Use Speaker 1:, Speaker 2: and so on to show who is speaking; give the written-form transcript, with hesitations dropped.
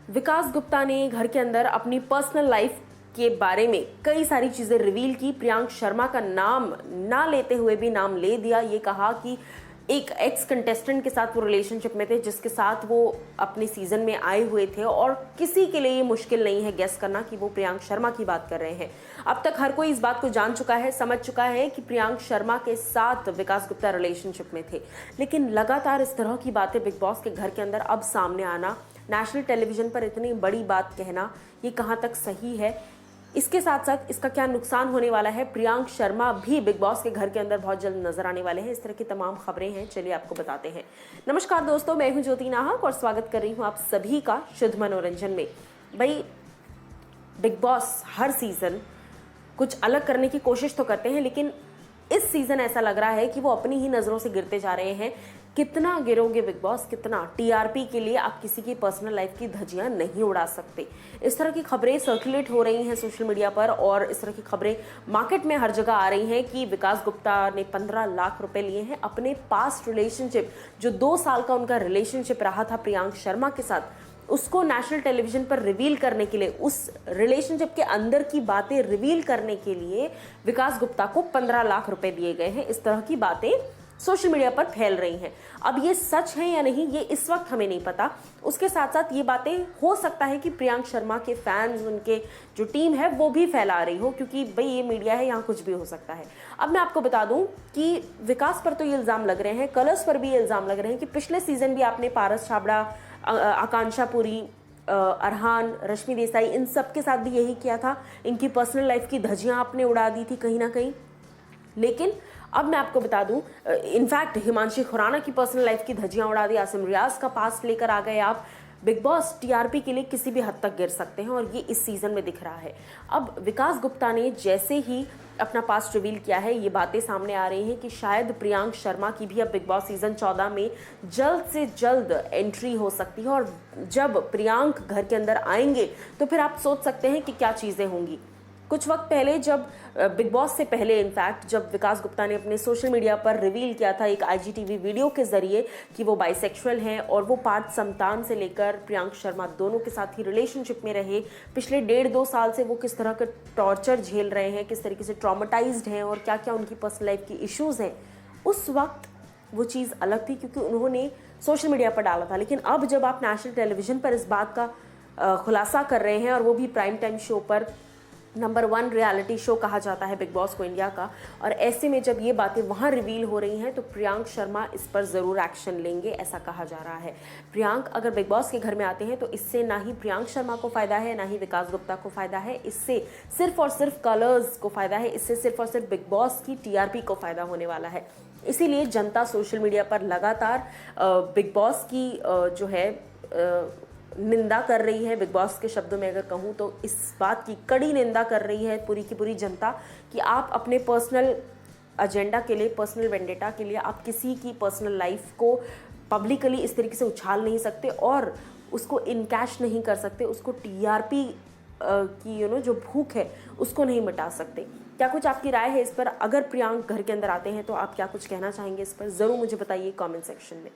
Speaker 1: विकास गुप्ता ने घर के अंदर अपनी पर्सनल लाइफ के बारे में कई सारी चीजें रिवील की। प्रियांक शर्मा का नाम ना लेते हुए भी नाम ले दिया। ये कहा कि एक एक्स कंटेस्टेंट के साथ वो रिलेशनशिप में थे, जिसके साथ वो अपने सीजन में आए हुए थे, और किसी के लिए ये मुश्किल नहीं है गेस करना कि वो प्रियांक शर्मा की बात कर रहे हैं। अब तक हर कोई इस बात को जान चुका है, समझ चुका है कि प्रियांक शर्मा के साथ विकास गुप्ता रिलेशनशिप में थे। लेकिन लगातार इस तरह की बातें बिग बॉस के घर के अंदर अब सामने आना, नेशनल टेलीविजन पर इतनी बड़ी बात कहना, ये कहाँ तक सही है, इसके साथ साथ इसका क्या नुकसान होने वाला है, प्रियांक शर्मा भी बिग बॉस के घर के अंदर बहुत जल्द नजर आने वाले हैं, इस तरह की तमाम खबरें हैं। चलिए आपको बताते हैं। नमस्कार दोस्तों, मैं हूं ज्योति नाहक और स्वागत कर रही हूं आप सभी का शुद्ध मनोरंजन में। भाई, बिग बॉस हर सीजन कुछ अलग करने की कोशिश तो करते हैं, लेकिन इस सीजन ऐसा लग रहा है कि वो अपनी ही नजरों से गिरते जा रहे हैं। कितना गिरोगे बिग बॉस, कितना? टीआरपी के लिए आप किसी की पर्सनल लाइफ की धज्जियां नहीं उड़ा सकते। इस तरह की खबरें सर्कुलेट हो रही हैं सोशल मीडिया पर, और इस तरह की खबरें मार्केट में हर जगह आ रही हैं कि विकास गुप्ता ने 15 लाख रुपए लिए हैं अपने पास्ट रिलेशनशिप, जो 2 साल का उनका रिलेशनशिप रहा था प्रियांक शर्मा के साथ, उसको नेशनल टेलीविजन पर रिवील करने के लिए, उस रिलेशनशिप के अंदर की बातें रिवील करने के लिए विकास गुप्ता को 15 लाख रुपए दिए गए हैं। इस तरह की बातें सोशल मीडिया पर फैल रही हैं। अब ये सच है या नहीं, ये इस वक्त हमें नहीं पता। उसके साथ साथ ये बातें हो सकता है कि प्रियांक शर्मा के फैंस, उनके जो टीम है, वो भी फैला रही हो, क्योंकि भाई ये मीडिया है, यहाँ कुछ भी हो सकता है। अब मैं आपको बता दूं कि विकास पर तो ये इल्जाम लग रहे हैं, कलर्स पर भी ये इल्जाम लग रहे हैं कि पिछले सीजन भी आपने पारस छाबड़ा, आकांक्षा पुरी, अरहान, रश्मि देसाई, इन सब के साथ भी यही किया था। इनकी पर्सनल लाइफ की धज्जियां आपने उड़ा दी थी कहीं ना कहीं। लेकिन अब मैं आपको बता दूं, इनफैक्ट हिमांशी खुराना की पर्सनल लाइफ की धज्जियां उड़ा दी, आसिम रियाज का पास्ट लेकर आ गए आप। बिग बॉस टीआरपी के लिए किसी भी हद तक गिर सकते हैं, और ये इस सीजन में दिख रहा है। अब विकास गुप्ता ने जैसे ही अपना पास्ट रिवील किया है, ये बातें सामने आ रही हैं कि शायद प्रियांक शर्मा की भी अब बिग बॉस सीजन 14 में जल्द से जल्द एंट्री हो सकती है। और जब प्रियांक घर के अंदर आएंगे तो फिर आप सोच सकते हैं कि क्या चीजें होंगी। कुछ वक्त पहले, जब बिग बॉस से पहले इनफैक्ट, जब विकास गुप्ता ने अपने सोशल मीडिया पर रिवील किया था एक आईजीटीवी वीडियो के जरिए कि वो बाइसेक्सुअल हैं, और वो पार्थ समतान से लेकर प्रियांक शर्मा दोनों के साथ ही रिलेशनशिप में रहे, पिछले 1.5-2 साल से वो किस तरह का टॉर्चर झेल रहे हैं, किस तरीके से ट्रॉमेटाइज्ड हैं, और क्या क्या उनकी पर्सनल लाइफ की इश्यूज हैं, उस वक्त वो चीज़ अलग थी क्योंकि उन्होंने सोशल मीडिया पर डाला था। लेकिन अब जब आप नेशनल टेलीविजन पर इस बात का खुलासा कर रहे हैं, और वो भी प्राइम टाइम शो पर, नंबर 1 रियलिटी शो कहा जाता है बिग बॉस को इंडिया का, और ऐसे में जब ये बातें वहाँ रिवील हो रही हैं तो प्रियांक शर्मा इस पर ज़रूर एक्शन लेंगे, ऐसा कहा जा रहा है। प्रियांक अगर बिग बॉस के घर में आते हैं तो इससे ना ही प्रियांक शर्मा को फ़ायदा है, ना ही विकास गुप्ता को फ़ायदा है। इससे सिर्फ और सिर्फ कलर्स को फ़ायदा है, इससे सिर्फ और सिर्फ बिग बॉस की टीआरपी को फ़ायदा होने वाला है। इसीलिए जनता सोशल मीडिया पर लगातार बिग बॉस की जो है निंदा कर रही है। बिग बॉस के शब्दों में अगर कहूँ तो इस बात की कड़ी निंदा कर रही है पूरी की पूरी जनता कि आप अपने पर्सनल एजेंडा के लिए, पर्सनल वेंडेटा के लिए, आप किसी की पर्सनल लाइफ को पब्लिकली इस तरीके से उछाल नहीं सकते, और उसको इनकैश नहीं कर सकते, उसको टीआरपी की जो भूख है उसको नहीं मिटा सकते। क्या कुछ आपकी राय है इस पर? अगर प्रियांक घर के अंदर आते हैं तो आप क्या कुछ कहना चाहेंगे इस पर? ज़रूर मुझे बताइए कमेंट सेक्शन में।